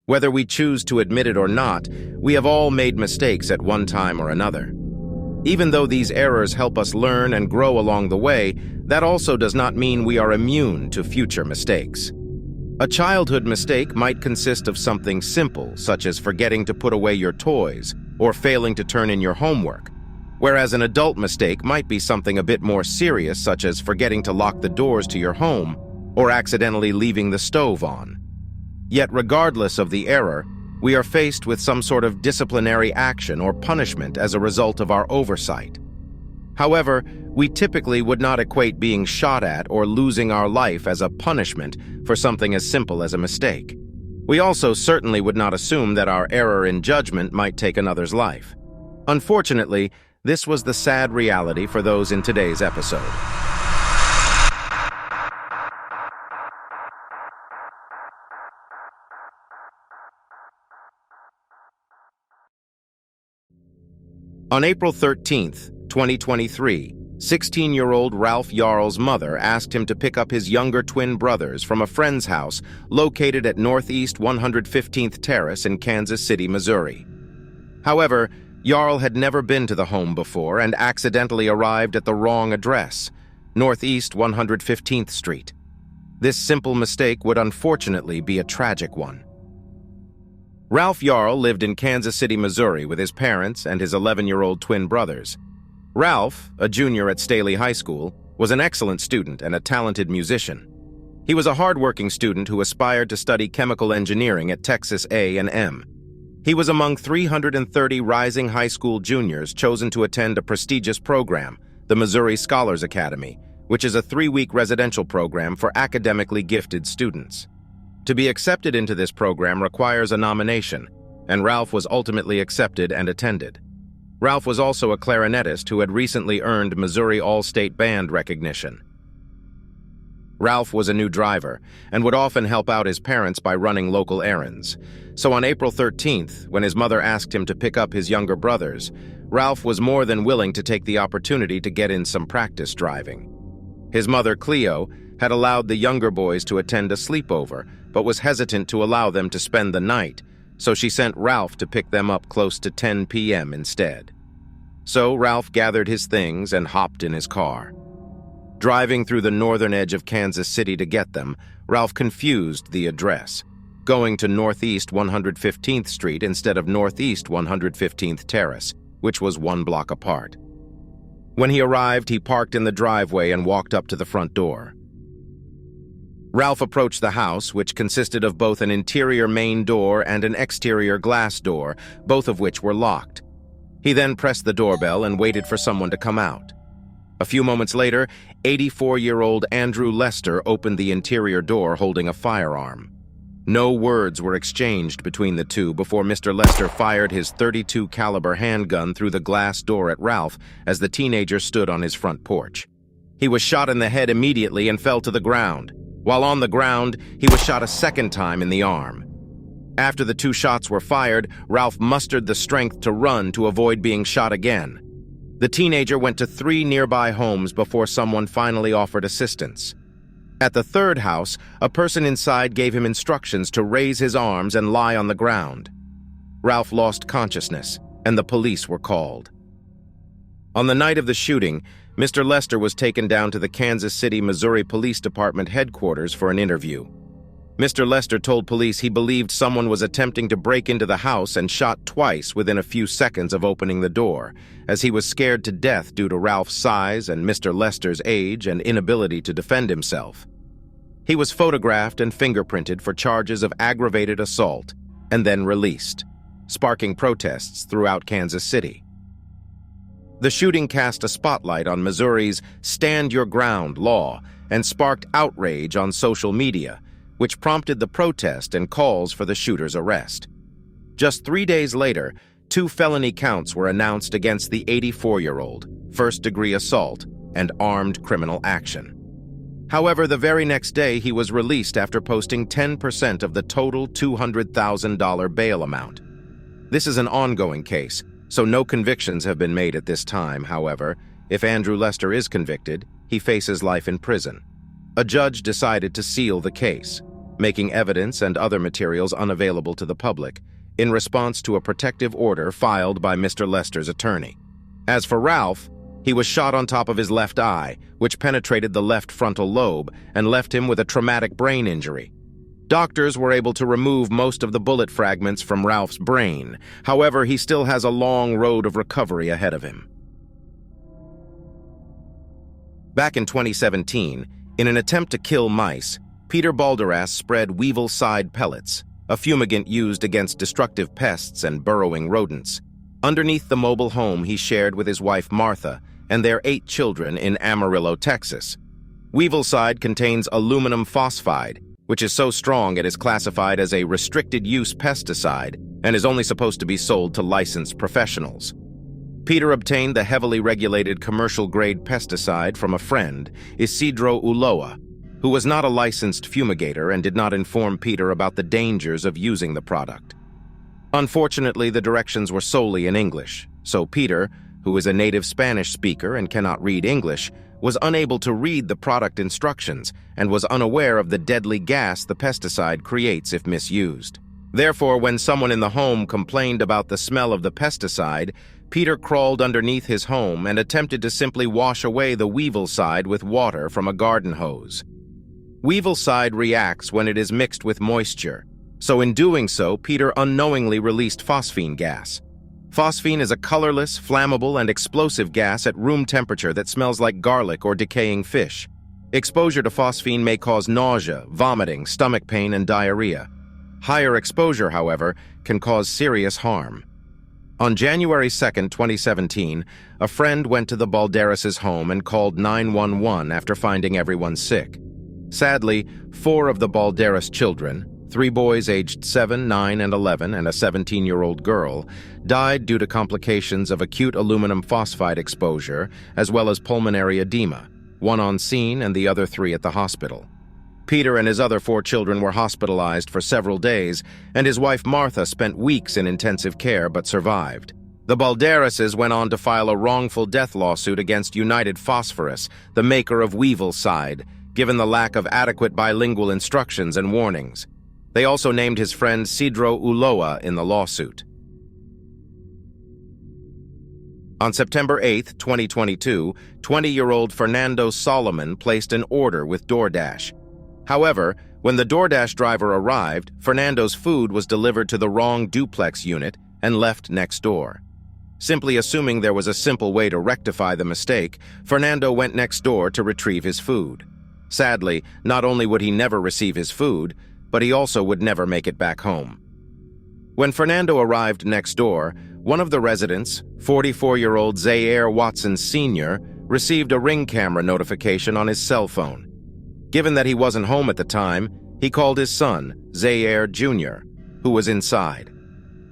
Whether we choose to admit it or not, we have all made mistakes at one time or another. Even though these errors help us learn and grow along the way, that also does not mean we are immune to future mistakes. A childhood mistake might consist of something simple, such as forgetting to put away your toys or failing to turn in your homework, whereas an adult mistake might be something a bit more serious, such as forgetting to lock the doors to your home or accidentally leaving the stove on. Yet regardless of the error, we are faced with some sort of disciplinary action or punishment as a result of our oversight. However, we typically would not equate being shot at or losing our life as a punishment for something as simple as a mistake. We also certainly would not assume that our error in judgment might take another's life. Unfortunately, this was the sad reality for those in today's episode. On April 13, 2023, 16-year-old Ralph Yarl's mother asked him to pick up his younger twin brothers from a friend's house located at Northeast 115th Terrace in Kansas City, Missouri. However, Yarl had never been to the home before and accidentally arrived at the wrong address, Northeast 115th Street. This simple mistake would unfortunately be a tragic one. Ralph Yarl lived in Kansas City, Missouri with his parents and his 11-year-old twin brothers. Ralph, a junior at Staley High School, was an excellent student and a talented musician. He was a hardworking student who aspired to study chemical engineering at Texas A&M. He was among 330 rising high school juniors chosen to attend a prestigious program, the Missouri Scholars Academy, which is a 3-week residential program for academically gifted students. To be accepted into this program requires a nomination, and Ralph was ultimately accepted and attended. Ralph was also a clarinetist who had recently earned Missouri All-State Band recognition. Ralph was a new driver and would often help out his parents by running local errands. So on April 13th, when his mother asked him to pick up his younger brothers, Ralph was more than willing to take the opportunity to get in some practice driving. His mother, Cleo, had allowed the younger boys to attend a sleepover, but was hesitant to allow them to spend the night, so she sent Ralph to pick them up close to 10 p.m. instead. So Ralph gathered his things and hopped in his car. Driving through the northern edge of Kansas City to get them, Ralph confused the address, going to Northeast 115th Street instead of Northeast 115th Terrace, which was 1 block apart. When he arrived, he parked in the driveway and walked up to the front door. Ralph approached the house, which consisted of both an interior main door and an exterior glass door, both of which were locked. He then pressed the doorbell and waited for someone to come out. A few moments later, 84-year-old Andrew Lester opened the interior door holding a firearm. No words were exchanged between the two before Mr. Lester fired his .32 caliber handgun through the glass door at Ralph as the teenager stood on his front porch. He was shot in the head immediately and fell to the ground. While on the ground, he was shot a second time in the arm. After the 2 shots were fired, Ralph mustered the strength to run to avoid being shot again. The teenager went to 3 nearby homes before someone finally offered assistance. At the 3rd house, a person inside gave him instructions to raise his arms and lie on the ground. Ralph lost consciousness, and the police were called. On the night of the shooting, Mr. Lester was taken down to the Kansas City, Missouri Police Department headquarters for an interview. Mr. Lester told police he believed someone was attempting to break into the house and shot twice within a few seconds of opening the door, as he was scared to death due to Ralph's size and Mr. Lester's age and inability to defend himself. He was photographed and fingerprinted for charges of aggravated assault and then released, sparking protests throughout Kansas City. The shooting cast a spotlight on Missouri's Stand Your Ground law and sparked outrage on social media, which prompted the protest and calls for the shooter's arrest. Just 3 days later, 2 felony counts were announced against the 84-year-old, first-degree assault and armed criminal action. However, the very next day he was released after posting 10% of the total $200,000 bail amount. This is an ongoing case, so no convictions have been made at this time. However, if Andrew Lester is convicted, he faces life in prison. A judge decided to seal the case. making evidence and other materials unavailable to the public, in response to a protective order filed by Mr. Lester's attorney. As for Ralph, he was shot on top of his left eye, which penetrated the left frontal lobe and left him with a traumatic brain injury. Doctors were able to remove most of the bullet fragments from Ralph's brain. However, he still has a long road of recovery ahead of him. Back in 2017, in an attempt to kill mice, Peter Balderas spread weevil-side pellets, a fumigant used against destructive pests and burrowing rodents, underneath the mobile home he shared with his wife Martha and their 8 children in Amarillo, Texas. Weevil-side contains aluminum phosphide, which is so strong it is classified as a restricted-use pesticide and is only supposed to be sold to licensed professionals. Peter obtained the heavily regulated commercial-grade pesticide from a friend, Isidro Ulloa, who was not a licensed fumigator and did not inform Peter about the dangers of using the product. Unfortunately, the directions were solely in English, so Peter, who is a native Spanish speaker and cannot read English, was unable to read the product instructions and was unaware of the deadly gas the pesticide creates if misused. Therefore, when someone in the home complained about the smell of the pesticide, Peter crawled underneath his home and attempted to simply wash away the weevil-side with water from a garden hose. Weevil-side reacts when it is mixed with moisture, so in doing so, Peter unknowingly released phosphine gas. Phosphine is a colorless, flammable, and explosive gas at room temperature that smells like garlic or decaying fish. Exposure to phosphine may cause nausea, vomiting, stomach pain, and diarrhea. Higher exposure, however, can cause serious harm. On January 2, 2017, a friend went to the Balderas' home and called 911 after finding everyone sick. Sadly, 4 of the Balderas children, 3 boys aged 7, 9, and 11, and a 17-year-old girl, died due to complications of acute aluminum phosphide exposure, as well as pulmonary edema, 1 on scene and the other 3 at the hospital. Peter and his other 4 children were hospitalized for several days, and his wife Martha spent weeks in intensive care but survived. The Balderases went on to file a wrongful death lawsuit against United Phosphorus, the maker of weevil-side, given the lack of adequate bilingual instructions and warnings. They also named his friend Isidro Ulloa in the lawsuit. On September 8, 2022, 20-year-old Fernando Solomon placed an order with DoorDash. However, when the DoorDash driver arrived, Fernando's food was delivered to the wrong duplex unit and left next door. Simply assuming there was a simple way to rectify the mistake, Fernando went next door to retrieve his food. Sadly, not only would he never receive his food, but he also would never make it back home. When Fernando arrived next door, one of the residents, 44-year-old Zaire Watson Sr., received a Ring camera notification on his cell phone. Given that he wasn't home at the time, he called his son, Zaire Jr., who was inside.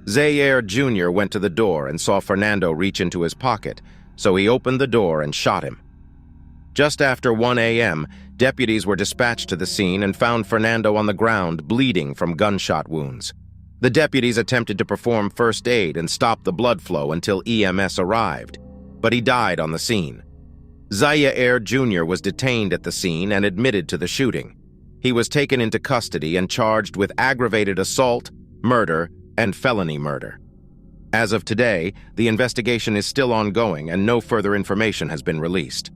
Zaire Jr. went to the door and saw Fernando reach into his pocket, so he opened the door and shot him. Just after 1 a.m., deputies were dispatched to the scene and found Fernando on the ground bleeding from gunshot wounds. The deputies attempted to perform first aid and stop the blood flow until EMS arrived, but he died on the scene. Zaire Jr. was detained at the scene and admitted to the shooting. He was taken into custody and charged with aggravated assault, murder, and felony murder. As of today, the investigation is still ongoing and no further information has been released.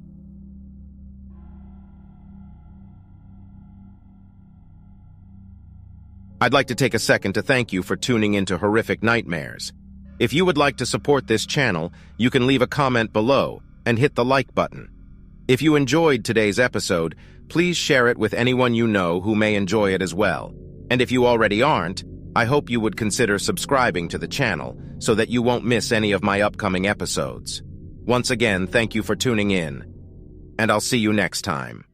I'd like to take a second to thank you for tuning into Horrific Nightmares. If you would like to support this channel, you can leave a comment below and hit the like button. If you enjoyed today's episode, please share it with anyone you know who may enjoy it as well. And if you already aren't, I hope you would consider subscribing to the channel so that you won't miss any of my upcoming episodes. Once again, thank you for tuning in, and I'll see you next time.